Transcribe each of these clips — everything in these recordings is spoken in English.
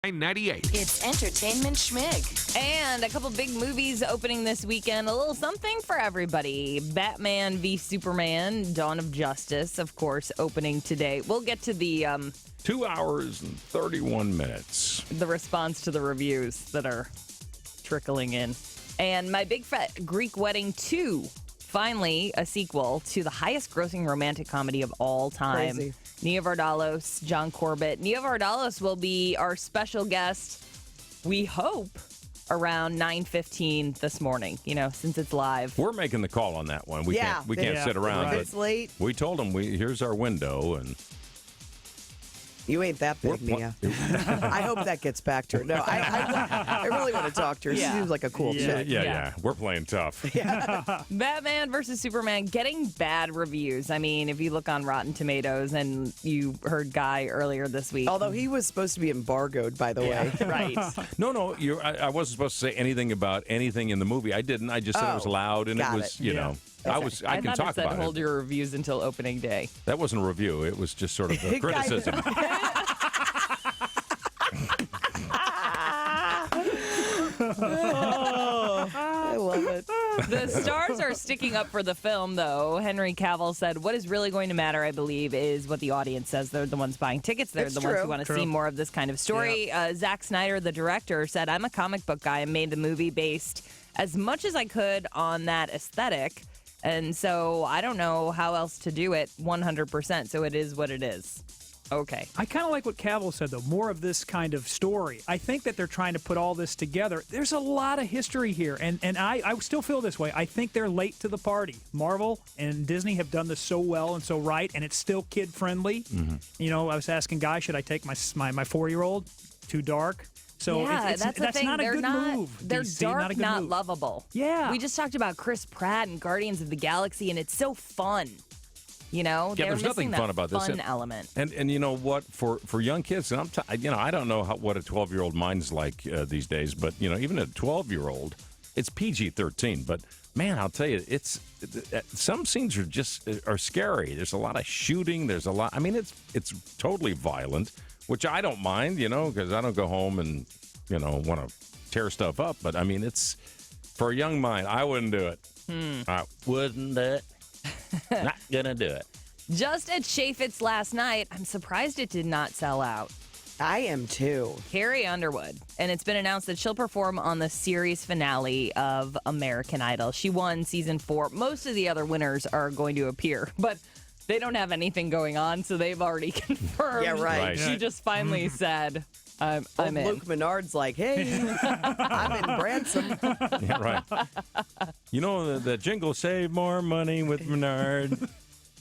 98. It's Entertainment Schmig. And a couple big movies opening this weekend. A little something for everybody. Batman v Superman, Dawn of Justice, of course, opening today. We'll get to the 2 hours and 31 minutes. the response to the reviews that are trickling in. And My Big Fat Greek Wedding 2, finally a sequel to the highest grossing romantic comedy of all time. Crazy. Nia Vardalos, John Corbett. Nia Vardalos will be our special guest, we hope, around 9:15 this morning, since it's live. We're making the call on that one. We can't sit around. If it's late. We told them here's our window, and You ain't that big, Nia. I hope that gets back to her. No, I really want to talk to her. She seems like a cool chick. Yeah. We're playing tough. Batman versus Superman getting bad reviews. I mean, if you look on Rotten Tomatoes, and you heard Guy earlier this week. Although he was supposed to be embargoed, by the way. Right. No, I wasn't supposed to say anything about anything in the movie. I didn't. I just said it was loud, and it was, I can talk about it. about Hold your reviews until opening day. That wasn't a review. It was just sort of a criticism. I love it. The stars are sticking up for the film, though. Henry Cavill said, what is really going to matter, I believe, is what the audience says. They're the ones buying tickets. They're the ones who want to see more of this kind of story. Yep. Zack Snyder, the director, said, I'm a comic book guy and made the movie based as much as I could on that aesthetic. And so I don't know how else to do it 100%. So it is what it is. Okay. I kind of like what Cavill said, though. More of this kind of story. I think that they're trying to put all this together. There's a lot of history here, and I still feel this way. I think they're late to the party. Marvel and Disney have done this so well and so right, and it's still kid-friendly. Mm-hmm. I was asking Guy, should I take my 4-year-old? Too dark? So that's the thing. Not a good move. They're DC, dark, not move. lovable. Yeah. We just talked about Chris Pratt and Guardians of the Galaxy, and it's so fun. There's nothing fun about this element. And you know what? For young kids, and I don't know what a 12-year-old mind's like these days, but even a 12-year-old, it's PG-13. But man, I'll tell you, some scenes are scary. There's a lot of shooting. There's a lot. I mean, it's totally violent, which I don't mind, because I don't go home and want to tear stuff up. But I mean, it's for a young mind. I wouldn't do it. I wouldn't do it. Not gonna do it. Just at Chaffetz last night, I'm surprised it did not sell out. I am too. Carrie Underwood, and it's been announced that she'll perform on the series finale of American Idol. She won season 4. Most of the other winners are going to appear, but they don't have anything going on, so they've already confirmed. Yeah, right. She just finally said, I'm in. Luke Menard's like, hey, I'm in Branson. Yeah, right. The jingle, save more money with Menard.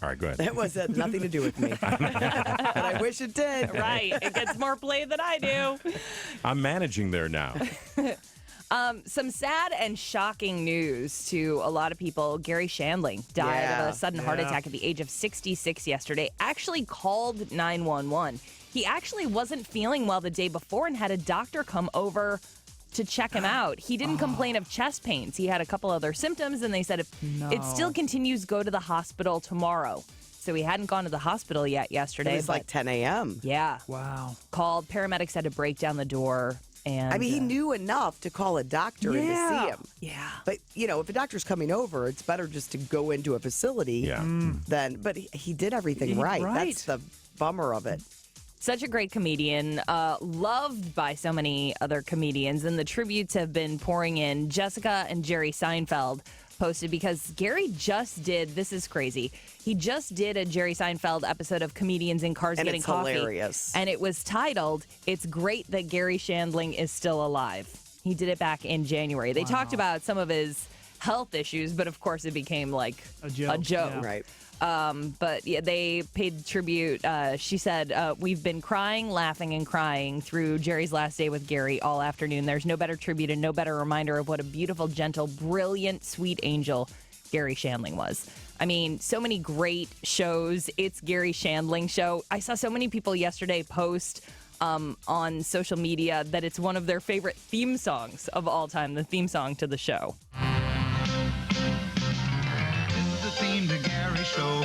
All right, go ahead. That had nothing to do with me. But I wish it did. Right. It gets more play than I do. I'm managing there now. Some sad and shocking news to a lot of people. Gary Shandling died of a sudden heart attack at the age of 66 yesterday. Actually called 911. He actually wasn't feeling well the day before and had a doctor come over to check him out. He didn't complain of chest pains. He had a couple other symptoms, and they said if it still continues, go to the hospital tomorrow. So he hadn't gone to the hospital yet yesterday. It was like 10 a.m. Yeah. Wow. Called. Paramedics had to break down the door. And I mean, he knew enough to call a doctor and to see him. Yeah. But, if a doctor's coming over, it's better just to go into a facility but he did everything right. That's the bummer of it. Such a great comedian, loved by so many other comedians, and the tributes have been pouring in. Jessica and Jerry Seinfeld posted because Gary just did, this is crazy, he just did a Jerry Seinfeld episode of Comedians in Cars Getting Coffee. Hilarious. And it was titled, It's Great That Gary Shandling is Still Alive. He did it back in January. They talked about some of his health issues, but of course it became like a joke. Yeah. Right. But yeah, they paid tribute. She said, we've been crying, laughing, and crying through Jerry's last day with Gary all afternoon. There's no better tribute and no better reminder of what a beautiful, gentle, brilliant, sweet angel Gary Shandling was. I mean, so many great shows. It's Gary Shandling Show. I saw so many people yesterday post on social media that it's one of their favorite theme songs of all time, the theme song to the show. The theme to Gary Show.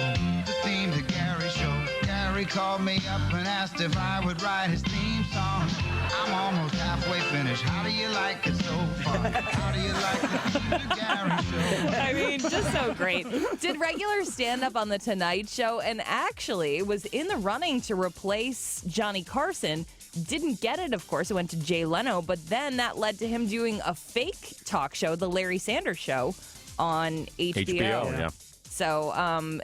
The theme to Gary Show. Gary Gary called me up and asked if I would write his theme song. I'm almost halfway finished. How do you like it so far? How do you like the Peter Gary show? I mean, just so great. Did regular stand-up on The Tonight Show and actually was in the running to replace Johnny Carson. Didn't get it, of course. It went to Jay Leno, but then that led to him doing a fake talk show, The Larry Sanders Show, on HBO. Yeah. So,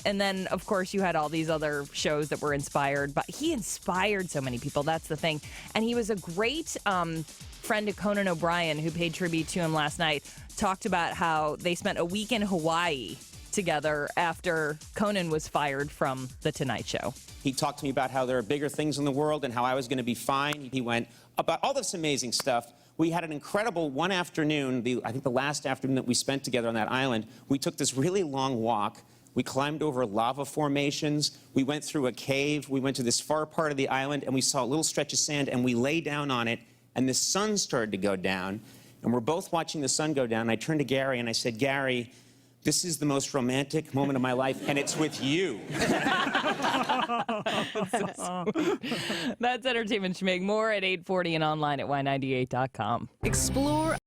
and then, of course, you had all these other shows that were inspired, but he inspired so many people. That's the thing. And he was a great friend to Conan O'Brien, who paid tribute to him last night, talked about how they spent a week in Hawaii together after Conan was fired from The Tonight Show. He talked to me about how there are bigger things in the world and how I was going to be fine. He went about all this amazing stuff. We had an incredible one afternoon, I think the last afternoon that we spent together on that island. We took this really long walk. We climbed over lava formations. We went through a cave. We went to this far part of the island, and we saw a little stretch of sand, and we lay down on it, and the sun started to go down. And we're both watching the sun go down. And I turned to Gary, and I said, Gary, this is the most romantic moment of my life, and it's with you. That's Entertainment Schmig. More at 8:40 and online at y98.com. Explore